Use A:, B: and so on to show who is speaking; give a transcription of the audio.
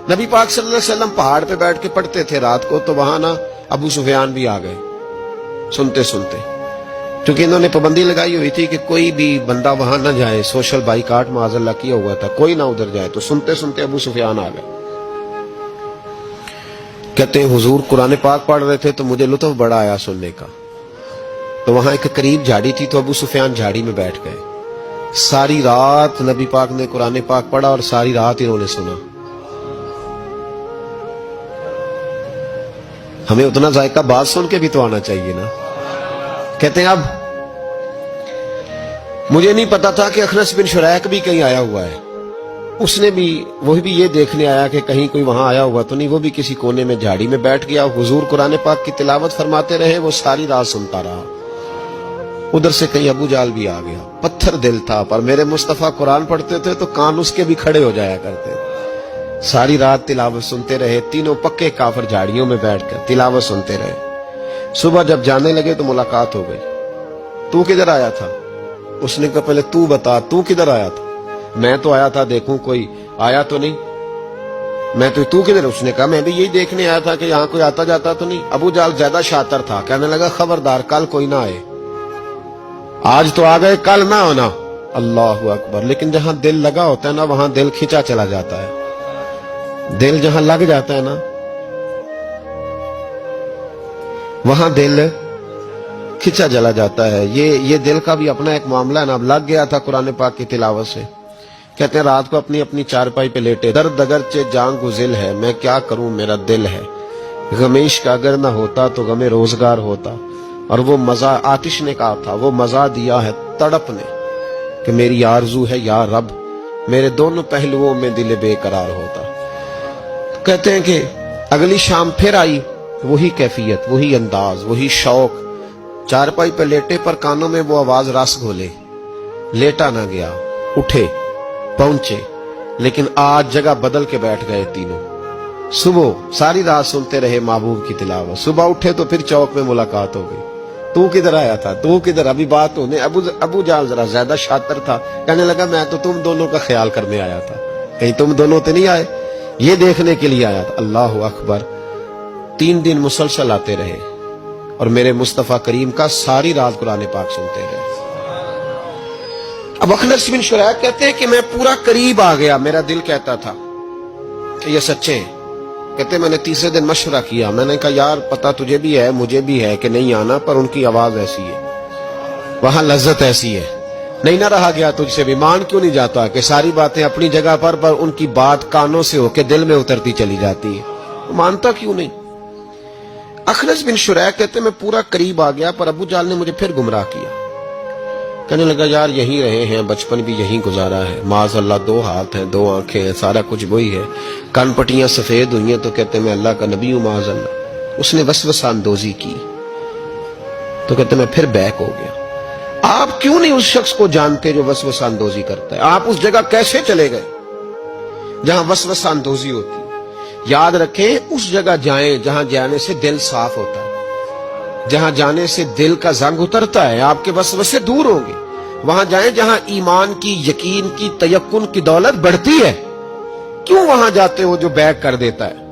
A: نبی پاک صلی اللہ علیہ وسلم پہاڑ پہ بیٹھ کے پڑھتے تھے رات کو، تو وہاں نا ابو سفیان بھی آ گئے سنتے سنتے، کیونکہ انہوں نے پابندی لگائی ہوئی تھی کہ کوئی بھی بندہ وہاں نہ جائے، سوشل بائیکاٹ معاذ اللہ کیا ہوا تھا، کوئی نہ ادھر جائے، تو سنتے سنتے ابو سفیان آ گئے۔ کہتے ہیں حضور قرآن پاک پڑھ رہے تھے تو مجھے لطف بڑا آیا سننے کا، تو وہاں ایک قریب جھاڑی تھی تو ابو سفیان جھاڑی میں بیٹھ گئے، ساری رات نبی پاک نے قرآن پاک پڑھا اور ساری رات انہوں نے سنا۔ ہمیں اتنا ذائقہ بات سن کے بھی تو آنا چاہیے نا۔ کہتے ہیں اب مجھے نہیں پتا تھا کہ اخنس بن شریک بھی کہیں آیا ہوا ہے، اس نے بھی وہ بھی یہ دیکھنے آیا کہ کہیں کوئی وہاں آیا ہوا تو نہیں، وہ بھی کسی کونے میں جھاڑی میں بیٹھ گیا، حضور قرآن پاک کی تلاوت فرماتے رہے، وہ ساری رات سنتا رہا۔ ادھر سے کہیں ابو جال بھی آ گیا، پتھر دل تھا، پر میرے مصطفیٰ قرآن پڑھتے تھے تو کان اس کے بھی کھڑے ہو جایا کرتے، ساری رات تلاوت سنتے رہے، تینوں پکے کافر جھاڑیوں میں بیٹھ کر تلاوت سنتے رہے۔ صبح جب جانے لگے تو ملاقات ہو گئی، تو کدھر آیا تھا؟ اس نے کہا پہلے تو بتا تو کدھر آیا تھا؟ میں تو آیا تھا دیکھوں کوئی آیا تو نہیں، میں تو کدھر؟ اس نے کہا میں بھی یہی دیکھنے آیا تھا کہ یہاں کوئی آتا جاتا تو نہیں۔ ابو جال زیادہ شاطر تھا، کہنے لگا خبردار کل کوئی نہ آئے، آج تو آ گئے کل نہ ہونا۔ اللہ اکبر۔ لیکن جہاں دل لگا ہوتا ہے نا وہاں دل کھینچا چلا جاتا ہے، دل جہاں لگ جاتا ہے نا وہاں دل کھینچا چلا جاتا ہے۔ یہ دل کا بھی اپنا ایک معاملہ ہے نا، اب لگ گیا تھا قرآن پاک کی تلاوت سے۔ کہتے ہیں رات کو اپنی چارپائی پہ لیٹے، درد اگرچہ جان کو ذل ہے، میں کیا کروں میرا دل ہے، غمیش کا اگر نہ ہوتا تو غم روزگار ہوتا، اور وہ مزہ آتش نے کہا تھا، وہ مزہ دیا ہے تڑپ نے کہ میری آرزو ہے یا رب میرے دونوں پہلوؤں میں دل بے قرار ہوتا۔ کہتے ہیں کہ اگلی شام پھر آئی، وہی کیفیت، وہی انداز، وہی شوق، چارپائی پہ لیٹے پر کانوں میں وہ آواز رس گھولے، لیٹا نہ گیا، اٹھے پہنچے، لیکن آج جگہ بدل کے بیٹھ گئے تینوں۔ صبح ساری رات سنتے رہے محبوب کی تلاوت، صبح اٹھے تو پھر چوک میں ملاقات ہو گئی، تو کدھر آیا تھا، تو کدھر؟ ابھی بات ہونے، ابو جال ذرا زیادہ شاطر تھا، کہنے لگا میں تو تم دونوں کا خیال کرنے آیا تھا، کہیں تم دونوں تو نہیں آئے، یہ دیکھنے کے لیے آیا تھا۔ اللہ اکبر۔ 3 دن مسلسل آتے رہے اور میرے مصطفیٰ کریم کا ساری رات قرآن پاک سنتے رہے۔ اب اخنس بن شریک کہتے ہیں کہ میں پورا قریب آ گیا، میرا دل کہتا تھا کہ یہ سچے ہیں۔ کہتے میں نے تیسرے دن مشورہ کیا، میں نے کہا یار پتا تجھے بھی ہے مجھے بھی ہے کہ نہیں آنا، پر ان کی آواز ایسی ہے، وہاں لذت ایسی ہے، نہیں نہ رہا گیا تجھ سے بھی، مان کیوں نہیں جاتا کہ ساری باتیں اپنی جگہ پر ان کی بات کانوں سے ہو کے دل میں اترتی چلی جاتی ہے، مانتا کیوں نہیں؟ اخنس بن شریک کہتے میں پورا قریب آ گیا، پر ابو جال نے مجھے پھر گمراہ کیا، کہنے لگا یار یہیں رہے ہیں، بچپن بھی یہیں گزارا ہے، معاذ اللہ 2 ہاتھ ہیں 2 آنکھیں ہیں، سارا کچھ وہی ہے، کان پٹیاں سفید ہوئی ہیں تو کہتے میں اللہ کا نبی ہوں معاذ اللہ۔ اس نے وسوسہ اندوزی کی تو کہتے میں پھر بیک ہو گیا۔ آپ کیوں نہیں اس شخص کو جانتے جو وسوسہ اندوزی کرتا ہے؟ آپ اس جگہ کیسے چلے گئے جہاں وسوسہ اندوزی ہوتی ہے؟ یاد رکھیں اس جگہ جائیں جہاں جانے سے دل صاف ہوتا ہے، جہاں جانے سے دل کا زنگ اترتا ہے، آپ کے وسوسے دور ہوں گے۔ وہاں جائیں جہاں ایمان کی، یقین کی، تیقن کی دولت بڑھتی ہے۔ کیوں وہاں جاتے ہو جو بیک کر دیتا ہے؟